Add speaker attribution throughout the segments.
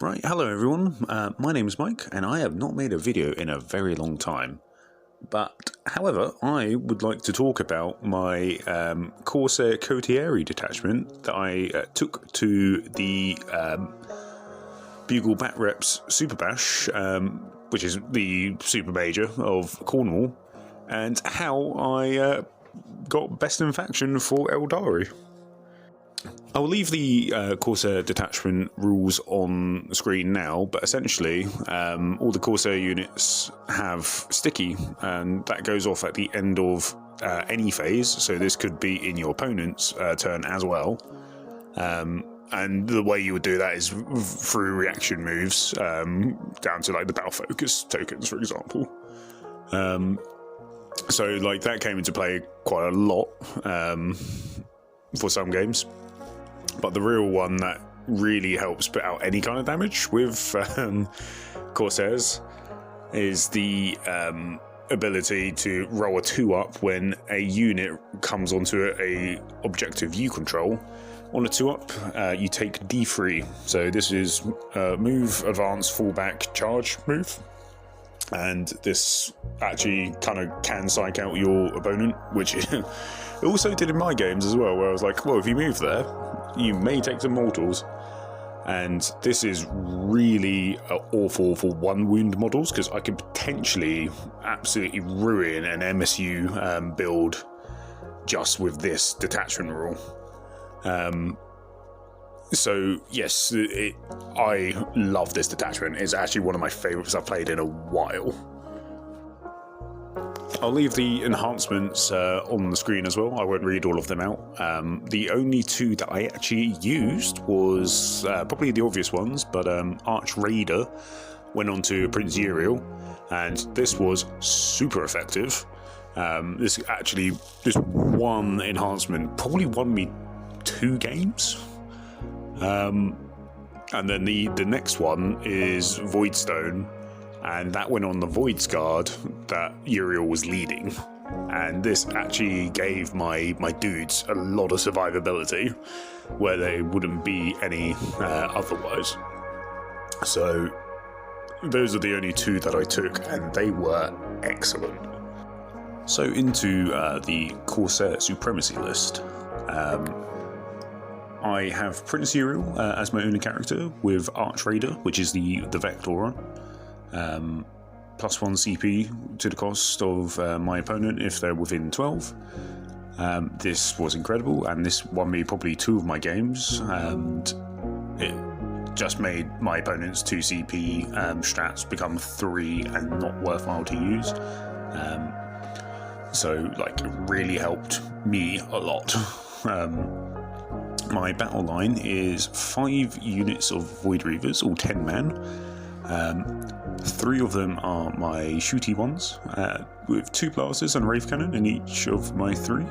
Speaker 1: Right, hello everyone, my name is Mike and I have not made a video in a very long time. But, however, I would like to talk about my Corsair Coterie detachment that I took to the Bugle Bat Reps Super Bash, which is the super major of Cornwall, and how I got best in faction for Eldari. I'll leave the Corsair detachment rules on the screen now, but essentially all the Corsair units have sticky, and that goes off at the end of any phase, so this could be in your opponent's turn as well. And the way you would do that is through reaction moves, down to like the battle focus tokens, for example. So like that came into play quite a lot for some games. But the real one that really helps put out any kind of damage with Corsairs is the ability to roll a 2-up when a unit comes onto a objective you control. On a 2-up, you take D3. So this is move, advance, fallback, charge move. And this actually kind of can psych out your opponent, which it also did in my games as well, where I was like, well, if you move there, you may take some mortals. And this is really awful for 1 wound models, because I could potentially absolutely ruin an MSU build just with this detachment rule. So yes, I love this detachment. It's actually one of my favourites I've played in a while. I'll leave the enhancements on the screen as well. I won't read all of them out. The only 2 that I actually used was probably the obvious ones, but Arch Raider went on to Prince Uriel, and this was super effective. This one enhancement probably won me 2 games. And then the next one is Voidstone, and that went on the Void's Guard that Uriel was leading, and this actually gave my dudes a lot of survivability where they wouldn't be any otherwise. So those are the only 2 that I took, and they were excellent. So into the Corsair Supremacy list. I have Prince Uriel as my only character with Arch Raider, which is the Vector. +1 CP to the cost of my opponent if they're within 12. This was incredible, and this won me probably 2 of my games, and it just made my opponent's 2 CP strats become 3 and not worthwhile to use. So like it really helped me a lot. My battle line is 5 units of Void Reavers, all 10 man. 3 of them are my shooty ones, with 2 blasters and a Wraith Cannon in each of my 3.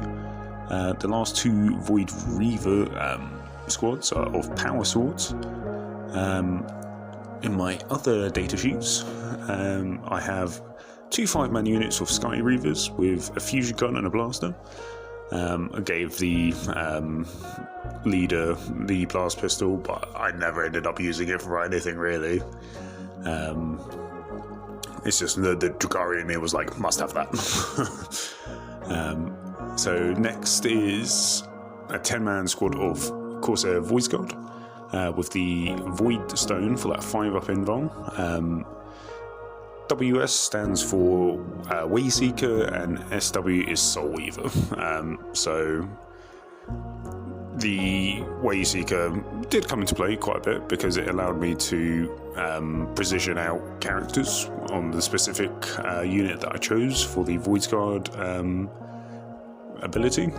Speaker 1: The last 2 Void Reaver squads are of Power Swords. In my other data sheets, I have 2 5-man units of Sky Reavers with a fusion gun and a blaster. I gave the leader the blast pistol, but I never ended up using it for anything really. It's just the Drugari in me was like, must have that. So next is a 10-man squad of Corsair Voice Guard with the Void Stone for that 5-up invuln. WS stands for Wayseeker, and SW is Soul Weaver. So the Wayseeker did come into play quite a bit because it allowed me to position out characters on the specific unit that I chose for the Void Guard ability.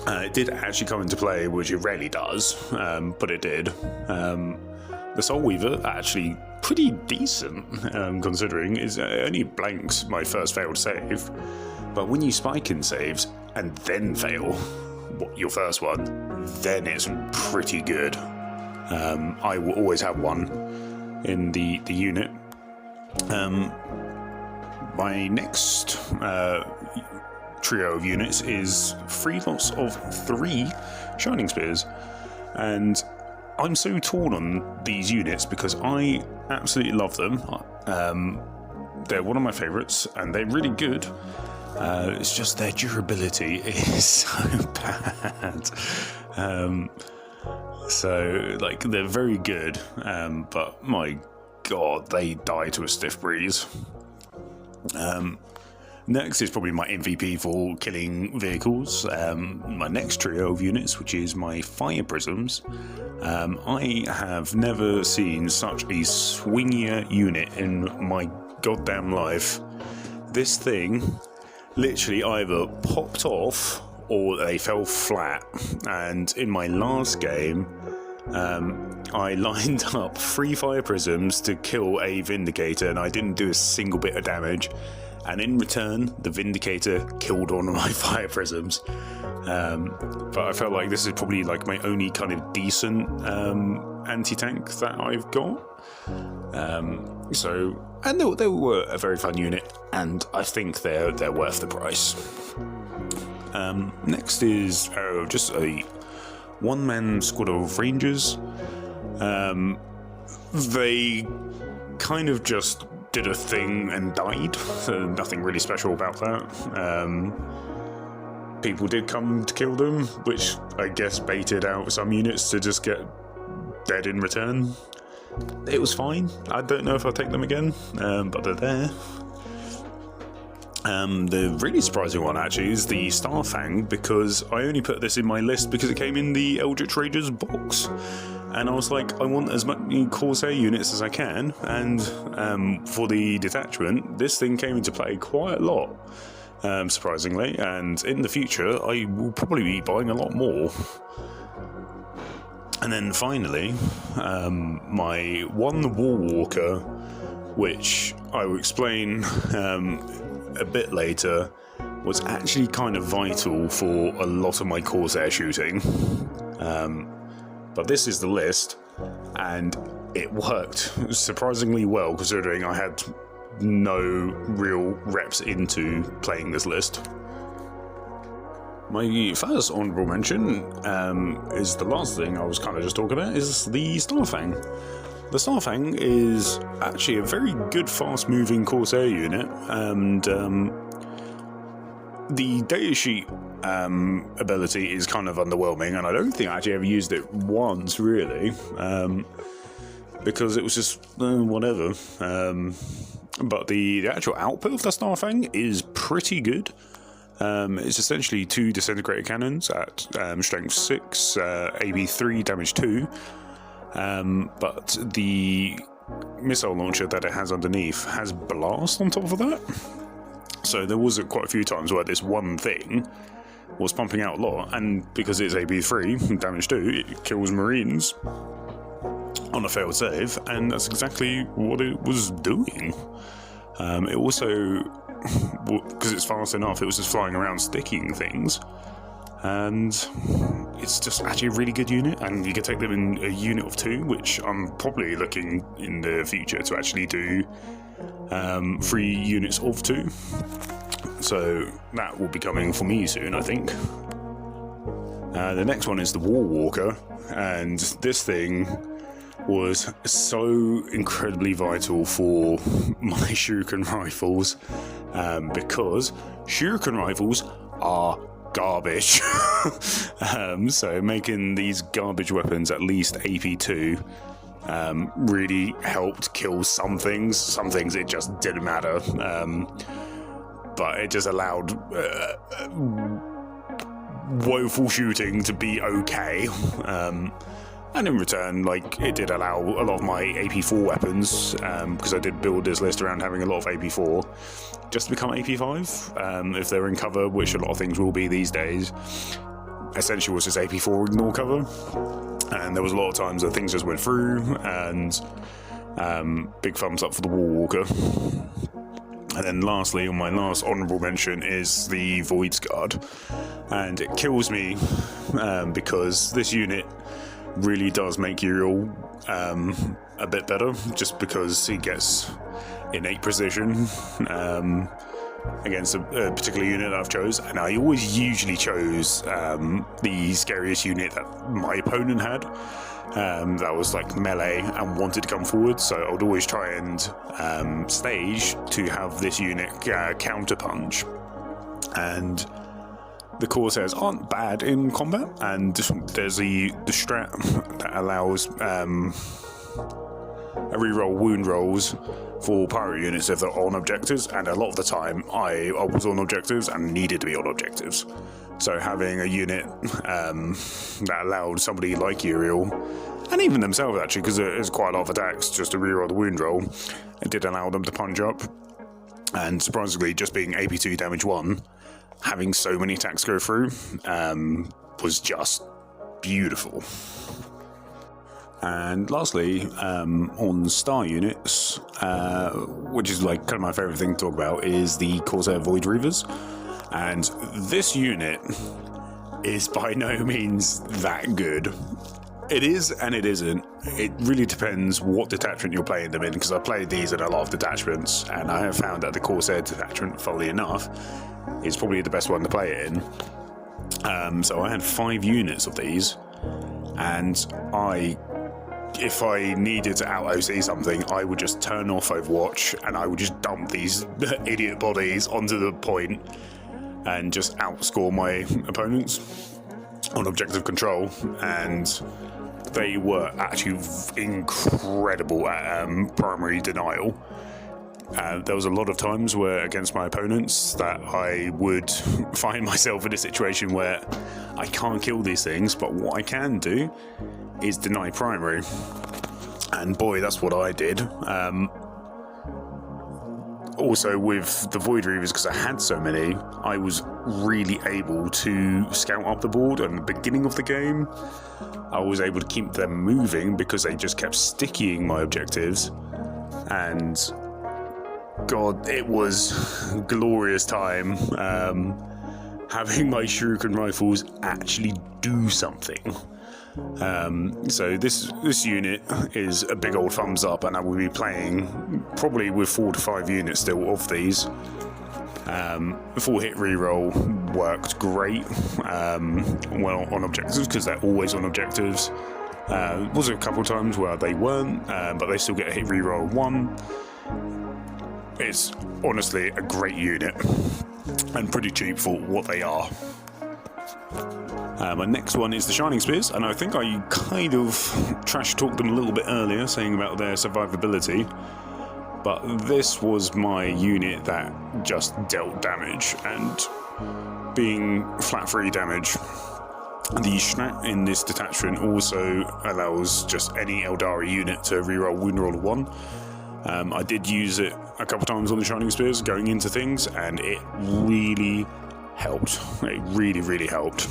Speaker 1: It did actually come into play, which it rarely does, but it did. The Soul Weaver actually pretty decent, considering it only blanks my first failed save, but when you spike in saves and then fail your first one, then it's pretty good. I will always have one in the unit. My next trio of units is 3 lots of 3 Shining Spears, and I'm so torn on these units because I absolutely love them. They're one of my favourites, and they're really good. It's just their durability is so bad. So, like, they're very good, but my god, they die to a stiff breeze. Next is probably my MVP for killing vehicles. My next trio of units, which is my fire prisms. I have never seen such a swingier unit in my goddamn life. This thing literally either popped off or they fell flat. And in my last game, I lined up 3 fire prisms to kill a Vindicator, and I didn't do a single bit of damage. And in return, the Vindicator killed one of my fire prisms. But I felt like this is probably like my only kind of decent anti-tank that I've got. And they were a very fun unit, and I think they're worth the price. Next is just a one-man squad of Rangers. They kind of just did a thing and died, so nothing really special about that. People did come to kill them, which I guess baited out some units to just get dead in return. It was fine. I don't know if I'll take them again, but they're there. The really surprising one actually is the Starfang, because I only put this in my list because it came in the Eldritch Rangers box. And I was like, I want as many Corsair units as I can, and for the detachment, this thing came into play quite a lot, surprisingly, and in the future, I will probably be buying a lot more. And then finally, my one War Walker, which I will explain a bit later, was actually kind of vital for a lot of my Corsair shooting. But this is the list, and it worked surprisingly well considering I had no real reps into playing this list. My first honourable mention is the last thing I was kind of just talking about, is the Starfang. The Starfang is actually a very good fast-moving Corsair unit, and the datasheet ability is kind of underwhelming, and I don't think I actually ever used it once, really, because it was just whatever. But the actual output of the Starfang is pretty good. It's essentially 2 disintegrator cannons at strength 6, AB 3, damage 2, but the missile launcher that it has underneath has blast on top of that. So there was quite a few times where this one thing was pumping out a lot, and because it's AB3, damage 2, it kills Marines on a failed save, and that's exactly what it was doing. It also, because it's fast enough, it was just flying around sticking things, and it's just actually a really good unit, and you can take them in a unit of 2, which I'm probably looking in the future to actually do 3 units of 2. So that will be coming for me soon, I think. The next one is the War Walker, and this thing was so incredibly vital for my shuriken rifles, because shuriken rifles are garbage. So making these garbage weapons at least AP2 really helped kill some things. Some things it just didn't matter, but it just allowed woeful shooting to be okay. And in return, like, it did allow a lot of my AP4 weapons, because I did build this list around having a lot of AP4, just to become AP5, if they're in cover, which a lot of things will be these days. Essentially was just AP4 ignore cover, and there was a lot of times that things just went through, and big thumbs up for the War Walker. And then lastly, on my last honourable mention, is the Void's Guard, and it kills me because this unit really does make Uriel a bit better, just because he gets innate precision, against a particular unit that I've chose, and I always usually chose the scariest unit that my opponent had. That was like melee and wanted to come forward, so I would always try and stage to have this unit counter punch. And the Corsairs aren't bad in combat, and there's the strat that allows a reroll wound rolls for pirate units if they're on objectives, and a lot of the time I was on objectives and needed to be on objectives. So having a unit that allowed somebody like Uriel, and even themselves actually, because there's quite a lot of attacks, just to reroll the wound roll, it did allow them to punch up. And surprisingly, just being AP2 damage 1, having so many attacks go through was just beautiful. And lastly, on star units, which is like kind of my favourite thing to talk about, is the Corsair Void Reavers. And this unit is by no means that good. It is and it isn't. It really depends what detachment you're playing them in, because I played these in a lot of detachments, and I have found that the Corsair detachment, funnily enough, is probably the best one to play it in. So I had 5 units of these, and if I needed to out-OC something, I would just turn off Overwatch and I would just dump these idiot bodies onto the point and just outscore my opponents on objective control. And they were actually incredible at primary denial. There was a lot of times where against my opponents that I would find myself in a situation where I can't kill these things, but what I can do is deny primary. And boy, that's what I did. Also with the Void Reavers, because I had so many, I was really able to scout up the board. And at the beginning of the game, I was able to keep them moving because they just kept stickying my objectives. And God, it was glorious time having my shuriken rifles actually do something. So this unit is a big old thumbs up, and I will be playing probably with 4 to 5 units still of these. Full hit reroll worked great well on objectives, because they're always on objectives. Was a couple times where they weren't, but they still get a hit reroll 1. It's honestly a great unit and pretty cheap for what they are. My next one is the Shining Spears, and I think I kind of trash talked them a little bit earlier, saying about their survivability, but this was my unit that just dealt damage, and being flat free damage, the strat in this detachment also allows just any Eldari unit to reroll wound roll 1. I did use it a couple times on the Shining Spears going into things, and it really helped. It really helped.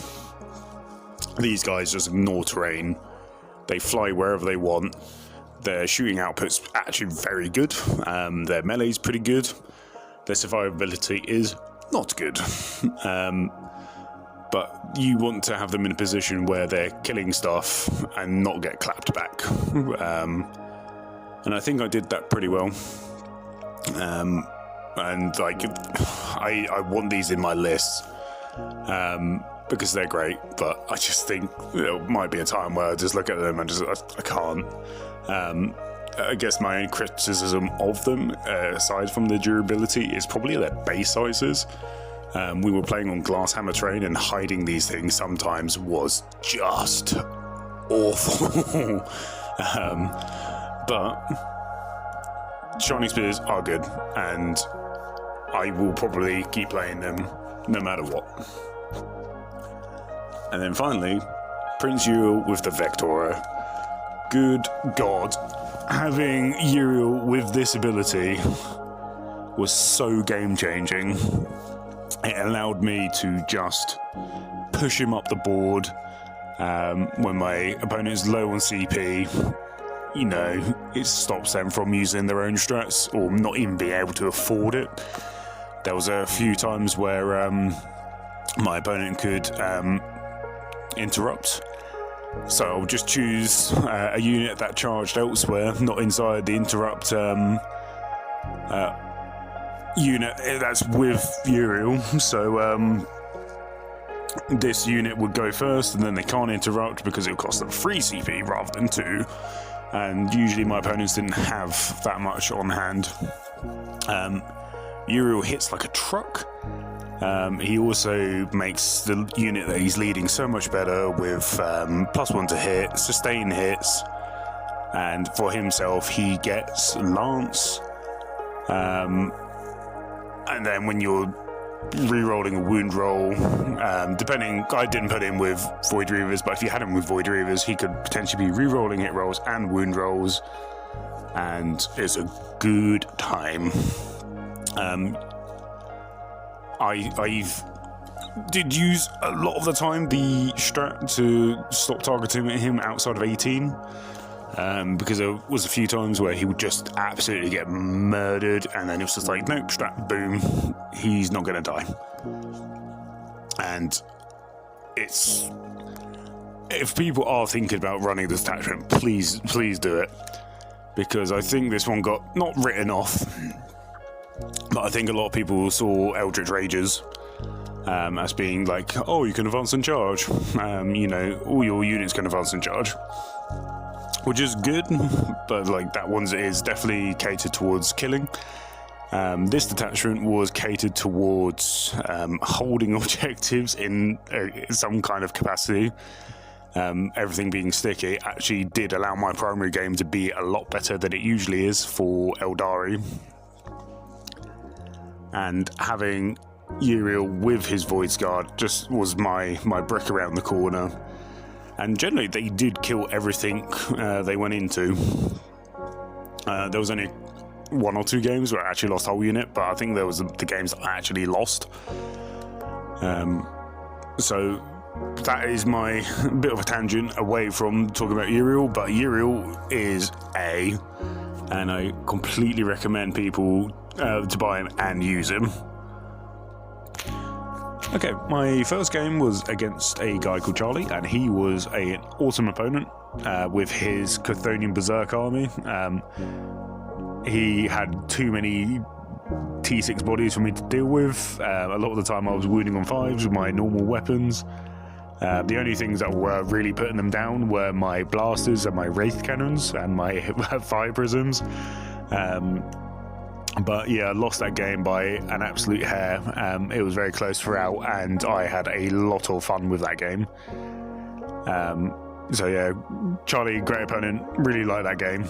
Speaker 1: These guys just ignore terrain. They fly wherever they want. Their shooting output's actually very good. Their melee's pretty good. Their survivability is not good. But you want to have them in a position where they're killing stuff and not get clapped back. And I think I did that pretty well. And like, I want these in my list because they're great, but I just think there might be a time where I just look at them and I can't. I guess my only criticism of them, aside from the durability, is probably their base sizes. We were playing on glass hammer terrain, and hiding these things sometimes was just awful. But Shining Spears are good, and I will probably keep playing them no matter what. And then finally, Prince Uriel with the Vectora. Good God, having Uriel with this ability was so game-changing. It allowed me to just push him up the board when my opponent is low on CP. You know, it stops them from using their own strats or not even being able to afford it. There was a few times where my opponent could interrupt. So I'll just choose a unit that charged elsewhere, not inside the interrupt unit that's with Uriel, so this unit would go first, and then they can't interrupt because it'll cost them 3 CP rather than 2. And usually my opponents didn't have that much on hand. Uriel hits like a truck. He also makes the unit that he's leading so much better with +1 to hit, sustain hits, and for himself he gets Lance. And then when you're re-rolling a wound roll, depending, I didn't put him with Void Reavers, but if you had him with Void Reavers, he could potentially be re-rolling hit rolls and wound rolls, and it's a good time. I did use a lot of the time the strat to stop targeting him outside of 18. Because there was a few times where he would just absolutely get murdered, and then it was just like, nope, strat, boom, he's not going to die. And it's... if people are thinking about running this attachment, please do it. Because I think this one got not written off, but I think a lot of people saw Eldritch Rages as being like, oh, you can advance and charge. You know, all your units can advance and charge. Which is good, but like that one is definitely catered towards killing. This detachment was catered towards holding objectives in some kind of capacity. Everything being sticky actually did allow my primary game to be a lot better than it usually is for Eldari. And having Uriel with his Void Guard just was my brick around the corner. And generally, they did kill everything they went into. There was only 1 or 2 games where I actually lost whole unit, but I think there was the games I actually lost. So that is my bit of a tangent away from talking about Uriel, but Uriel is A, and I completely recommend people to buy him and use him. Okay, my first game was against a guy called Charlie, and he was an awesome opponent with his Chthonian Berserk army. He had too many T6 bodies for me to deal with. A lot of the time I was wounding on 5s with my normal weapons. The only things that were really putting them down were my blasters and my wraith cannons and my fire prisms. But yeah, I lost that game by an absolute hair. It was very close throughout, and I had a lot of fun with that game. So yeah, Charlie, great opponent, really liked that game.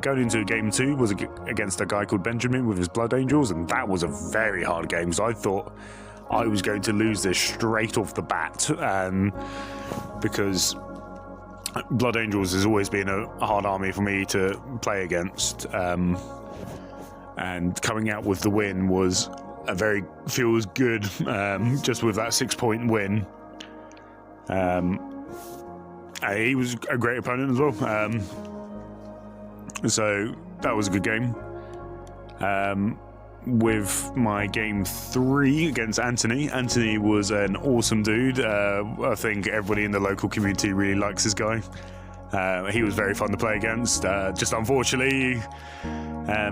Speaker 1: Going into game 2 was against a guy called Benjamin with his Blood Angels, and that was a very hard game, because I thought I was going to lose this straight off the bat, because Blood Angels has always been a hard army for me to play against. And coming out with the win was feels good, just with that 6-point win. He was a great opponent as well, so that was a good game. With my game 3 against Anthony was an awesome dude. I think everybody in the local community really likes this guy. He was very fun to play against. Just unfortunately,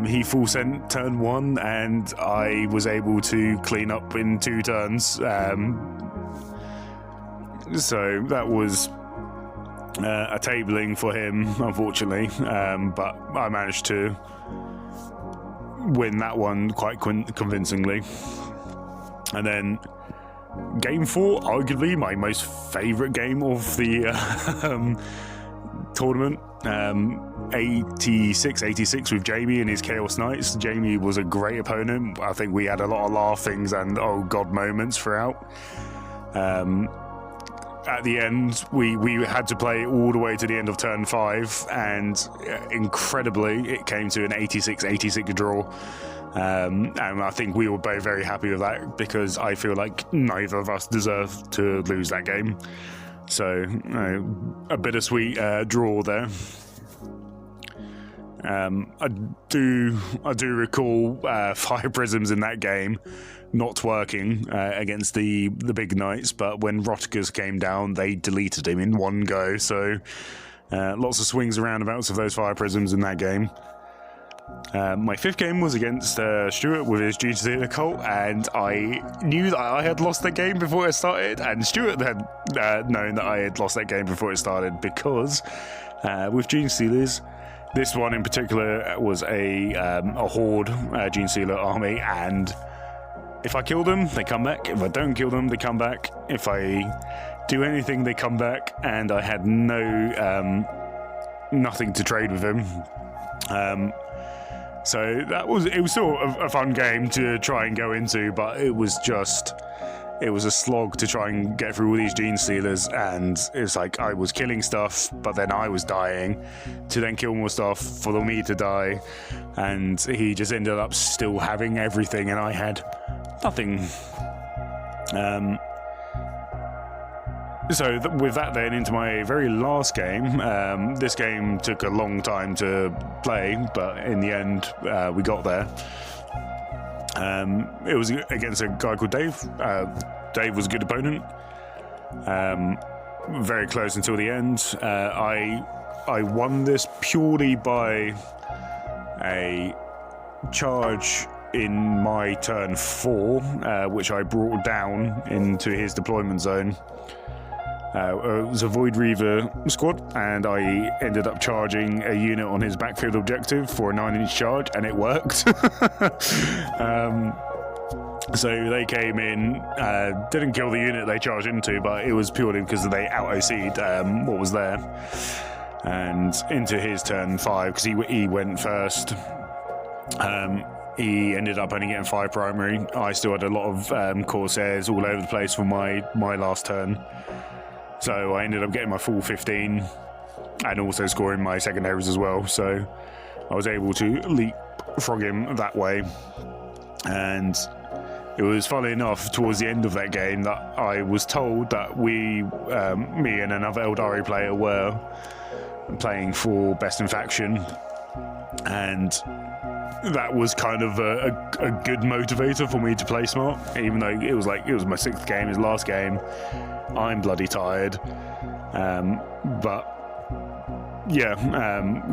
Speaker 1: he full sent turn 1, and I was able to clean up in 2 turns. So that was a tabling for him, unfortunately. But I managed to win that one quite convincingly. And then game 4, arguably my most favourite game of the tournament. 86 with Jamie and his Chaos Knights. Jamie was a great opponent. I think we had a lot of laughings and oh god moments throughout. At the end, we had to play all the way to the end of turn 5, and incredibly, it came to an 86 draw. And I think we were both very happy with that, because I feel like neither of us deserved to lose that game. So, a bittersweet draw there. I do recall Fire Prisms in that game not working against the big knights, but when Rotkus came down, they deleted him in one go. So lots of swings and roundabouts of those Fire Prisms in that game. My 5th game was against Stuart with his Gene Stealer cult, and I knew that I had lost that game before it started, and Stuart had known that I had lost that game before it started, because with Gene Stealers, this one in particular was a horde Gene Stealer army, and if I kill them, they come back. If I don't kill them, they come back. If I do anything, they come back, and I had nothing to trade with him. So it was sort of a fun game to try and go into, but it was a slog to try and get through all these Gene Stealers, and it's like I was killing stuff, but then I was dying to then kill more stuff for me to die, and he just ended up still having everything, and I had nothing. So with that then into my very last game, this game took a long time to play, but in the end we got there. It was against a guy called Dave. Dave was a good opponent. Very close until the end. I won this purely by a charge in my turn 4, which I brought down into his deployment zone. It was a Void Reaver squad, and I ended up charging a unit on his backfield objective for a 9-inch charge, and it worked. So they came in, didn't kill the unit they charged into, but it was purely because they out-OC'd what was there. And into his turn 5, because he went first, he ended up only getting 5 primary. I still had a lot of Corsairs all over the place for my last turn. So I ended up getting my full 15 and also scoring my secondaries as well. So I was able to leapfrog him that way. And it was funny enough towards the end of that game that I was told that me and another Eldari player were playing for Best in Faction. And that was kind of a good motivator for me to play smart, even though it was my 6th game, his last game. I'm bloody tired, but yeah,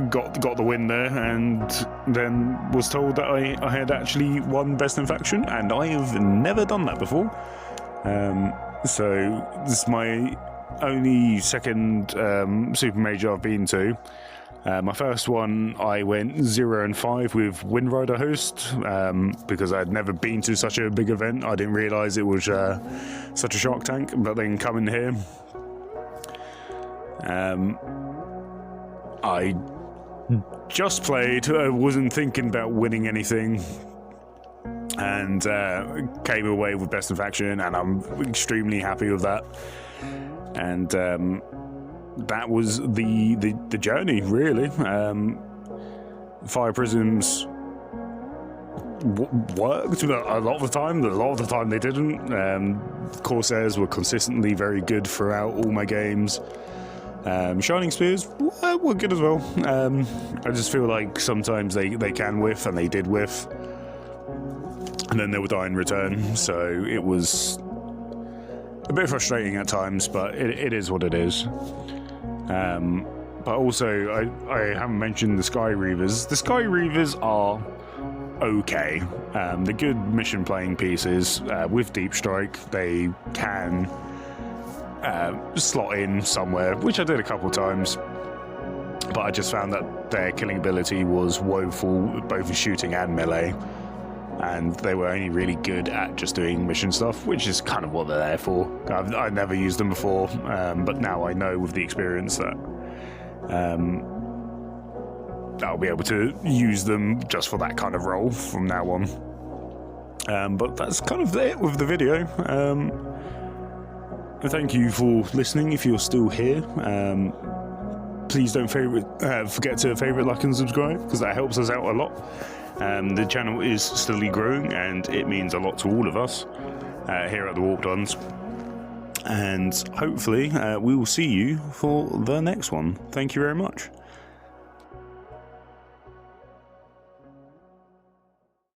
Speaker 1: got the win there, and then was told that I had actually won Best in Faction, and I have never done that before. So this is my only second super major I've been to. My first one, I went 0-5 with Windrider host, because I'd never been to such a big event. I didn't realise it was such a shark tank, but then coming here, I just played, I wasn't thinking about winning anything, and came away with Best in Faction, and I'm extremely happy with that. And that was the journey, really. Fire Prisms worked a lot of the time. A lot of the time they didn't. Corsairs were consistently very good throughout all my games. Shining Spears were good as well. I just feel like sometimes they can whiff, and they did whiff, and then they would die in return. So it was a bit frustrating at times, but it is what it is. But also, I haven't mentioned the Sky Reavers. The Sky Reavers are okay. They're good mission playing pieces. With Deep Strike, they can slot in somewhere, which I did a couple times. But I just found that their killing ability was woeful, both in shooting and melee. And they were only really good at just doing mission stuff, which is kind of what they're there for. I've never used them before, but now I know with the experience that I'll be able to use them just for that kind of role from now on. But that's kind of it with the video. Thank you for listening if you're still here. Please don't forget to favourite, like and subscribe, because that helps us out a lot. The channel is slowly growing, and it means a lot to all of us here at the Warped Ones. And hopefully we will see you for the next one. Thank you very much.